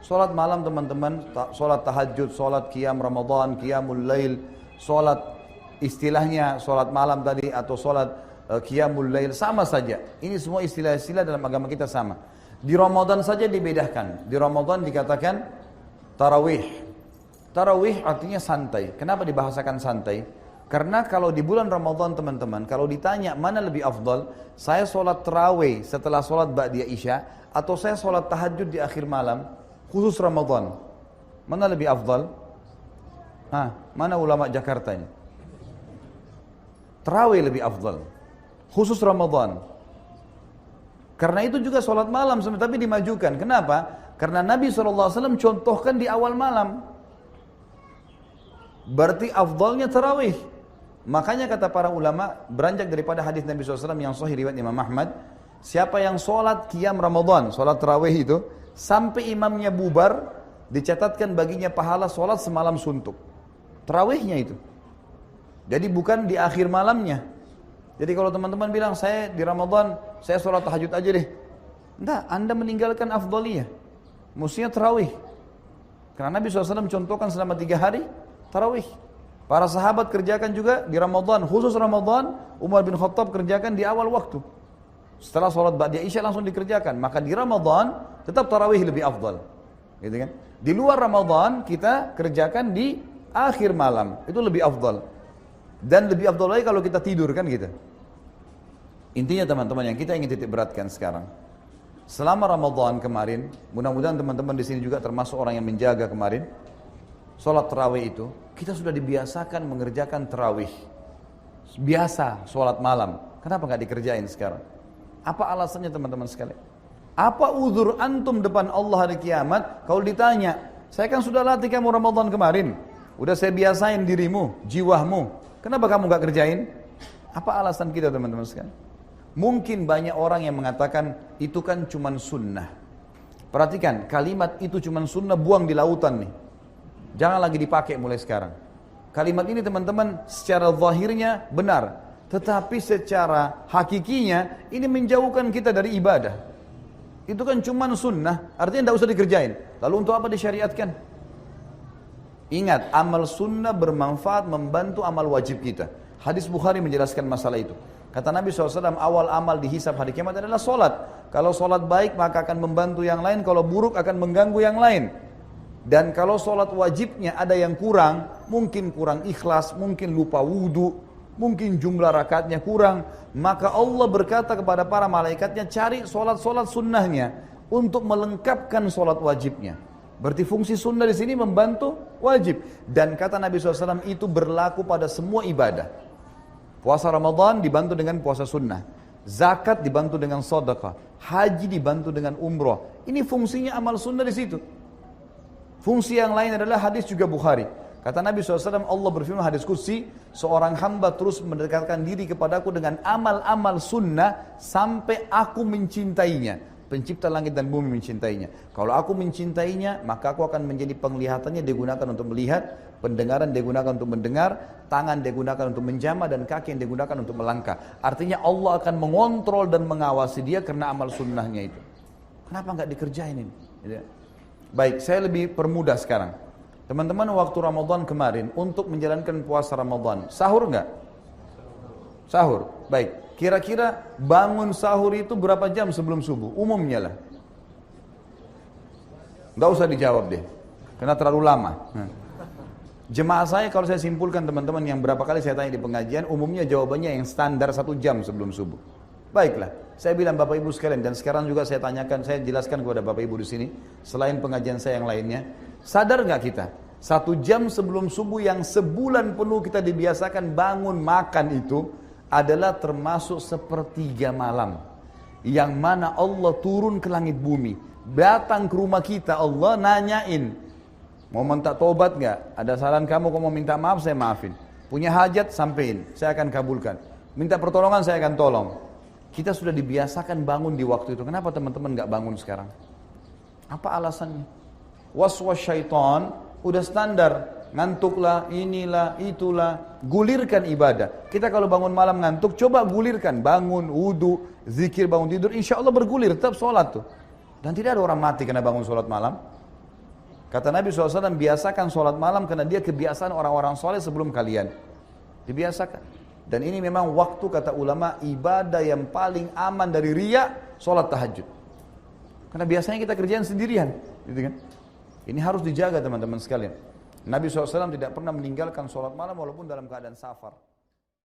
Sholat malam teman-teman, sholat tahajud, sholat qiyam Ramadan, qiyamul lail, sholat istilahnya sholat malam tadi atau sholat qiyamul lail sama saja. Ini semua istilah-istilah dalam agama kita sama. Di Ramadan saja dibedakan. Di Ramadan dikatakan tarawih. Tarawih artinya santai. Kenapa dibahasakan santai? Karena kalau di bulan Ramadan teman-teman, kalau ditanya mana lebih afdal, saya sholat tarawih setelah sholat ba'diyah isya atau saya sholat tahajud di akhir malam, khusus Ramadan, mana lebih afdal? Mana ulama Jakarta ini? Tarawih lebih afdal, khusus Ramadan. Karena itu juga sholat malam, tapi dimajukan. Kenapa? Karena Nabi SAW contohkan di awal malam. Berarti afdalnya tarawih. Makanya kata para ulama, beranjak daripada hadis Nabi SAW yang sahih riwayat Imam Ahmad, siapa yang sholat qiyam Ramadan, sholat tarawih itu, sampai imamnya bubar, dicatatkan baginya pahala sholat semalam suntuk. Tarawihnya itu. Jadi bukan di akhir malamnya. Jadi kalau teman-teman bilang, saya di Ramadan, saya sholat tahajud aja deh. Enggak, Anda meninggalkan afdaliyah. Mestinya tarawih. Karena Nabi SAW contohkan selama 3 hari, tarawih. Para sahabat kerjakan juga di Ramadan, khusus Ramadan, Umar bin Khattab kerjakan di awal waktu. Setelah sholat ba'diyah isya langsung dikerjakan. Maka di Ramadan, tetap tarawih lebih afdal. Gitu kan? Di luar Ramadan, kita kerjakan di akhir malam. Itu lebih afdal. Dan lebih afdal lagi kalau kita tidur kan gitu. Intinya teman-teman yang kita ingin titik beratkan sekarang. Selama Ramadan kemarin, mudah-mudahan teman-teman di sini juga termasuk orang yang menjaga kemarin. Sholat tarawih itu, kita sudah dibiasakan mengerjakan tarawih. Biasa sholat malam. Kenapa nggak dikerjain sekarang? Apa alasannya teman-teman sekalian? Apa uzur antum depan Allah hari kiamat? Kalau ditanya, saya kan sudah latih kamu Ramadan kemarin. Udah saya biasain dirimu, jiwamu. Kenapa kamu gak kerjain? Apa alasan kita teman-teman sekalian? Mungkin banyak orang yang mengatakan itu kan cuman sunnah. Perhatikan, kalimat itu cuman sunnah buang di lautan nih. Jangan lagi dipakai mulai sekarang. Kalimat ini teman-teman secara zahirnya benar. Tetapi secara hakikinya ini menjauhkan kita dari ibadah. Itu kan cuman sunnah, artinya tidak usah dikerjain. Lalu untuk apa disyariatkan? Ingat, amal sunnah bermanfaat membantu amal wajib kita. Hadis Bukhari menjelaskan masalah itu. Kata Nabi SAW, awal amal dihisab hari kiamat adalah solat. Kalau solat baik maka akan membantu yang lain, kalau buruk akan mengganggu yang lain. Dan kalau solat wajibnya ada yang kurang, mungkin kurang ikhlas, mungkin lupa wudu, mungkin jumlah rakaatnya kurang, maka Allah berkata kepada para malaikatnya, cari solat-solat sunnahnya untuk melengkapkan solat wajibnya. Berarti fungsi sunnah di sini membantu wajib. Dan kata Nabi SAW itu berlaku pada semua ibadah. Puasa Ramadan dibantu dengan puasa sunnah. Zakat dibantu dengan sedekah. Haji dibantu dengan umroh. Ini fungsinya amal sunnah di situ. Fungsi yang lain adalah hadis juga Bukhari. Kata Nabi SAW, Allah berfirman hadis qudsi, seorang hamba terus mendekatkan diri kepadaku dengan amal-amal sunnah sampai aku mencintainya. Pencipta langit dan bumi mencintainya. Kalau aku mencintainya, maka aku akan menjadi penglihatannya digunakan untuk melihat, pendengaran digunakan untuk mendengar, tangan digunakan untuk menjamah, dan kaki yang digunakan untuk melangkah. Artinya Allah akan mengontrol dan mengawasi dia karena amal sunnahnya itu. Kenapa nggak dikerjain ini? Baik, saya lebih permudah sekarang. Teman-teman waktu Ramadan kemarin untuk menjalankan puasa Ramadan, sahur nggak? Sahur, baik. Kira-kira bangun sahur itu berapa jam sebelum subuh? Umumnya lah. Nggak usah dijawab deh, karena terlalu lama. Jemaah saya kalau saya simpulkan teman-teman yang berapa kali saya tanya di pengajian, umumnya jawabannya yang standar 1 jam sebelum subuh. Baiklah, saya bilang Bapak Ibu sekalian, dan sekarang juga saya tanyakan, saya jelaskan kepada Bapak Ibu di sini, selain pengajian saya yang lainnya, sadar nggak kita? 1 jam sebelum subuh yang sebulan penuh kita dibiasakan bangun makan itu, adalah termasuk sepertiga malam yang mana Allah turun ke langit bumi, datang ke rumah kita, Allah nanyain, mau minta tobat nggak? Ada saran kamu, mau minta maaf saya maafin, punya hajat sampein, saya akan kabulkan, minta pertolongan saya akan tolong. Kita sudah dibiasakan bangun di waktu itu. Kenapa teman-teman nggak bangun sekarang? Apa alasannya? Was-was syaitan udah standar. Ngantuklah, inilah, itulah, gulirkan ibadah. Kita kalau bangun malam ngantuk, coba gulirkan, bangun, wudu, zikir, bangun tidur, insya Allah bergulir, tetap sholat tuh. Dan tidak ada orang mati karena bangun sholat malam. Kata Nabi SAW, biasakan sholat malam karena dia kebiasaan orang-orang soleh sebelum kalian. Dibiasakan. Dan ini memang waktu, kata ulama, ibadah yang paling aman dari riya, sholat tahajud. Karena biasanya kita kerjaan sendirian. Gitu kan? Ini harus dijaga teman-teman sekalian. Nabi SAW tidak pernah meninggalkan sholat malam walaupun dalam keadaan safar.